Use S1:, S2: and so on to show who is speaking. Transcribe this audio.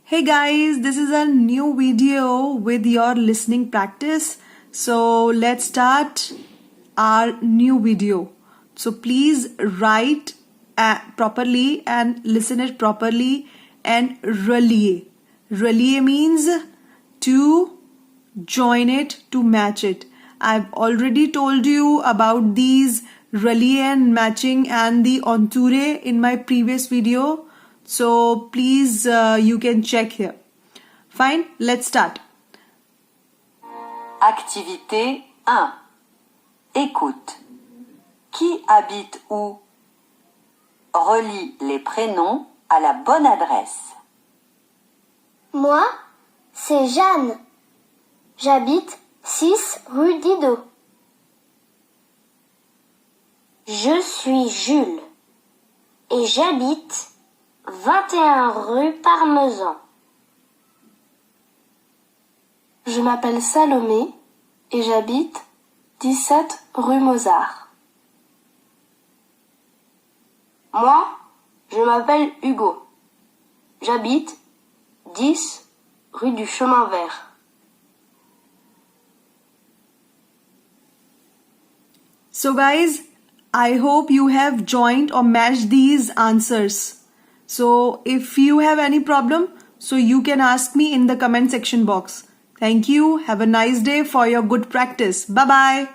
S1: Hey guys, this is a new video with your listening practice. So let's start our new video. So please write properly and listen it properly and relier. Relier means to join it, to match it. I've already told you about these relier and matching and the entouré in my previous video. So please you can check here. Fine, let's start.
S2: Activité 1. Écoute. Qui habite où? Relie les prénoms à la bonne adresse.
S3: Moi, c'est Jeanne. J'habite 6 rue Didot. Je suis Jules et j'habite 21 rue Parmesan.
S4: Je m'appelle Salomé et j'habite 17 rue Mozart.
S5: Moi, je m'appelle Hugo. J'habite 10 rue du Chemin Vert.
S1: So guys, I hope you have joined or matched these answers. So if you have any problem, so you can ask me in the comment section box. Thank you. Have a nice day for your good practice. Bye-bye.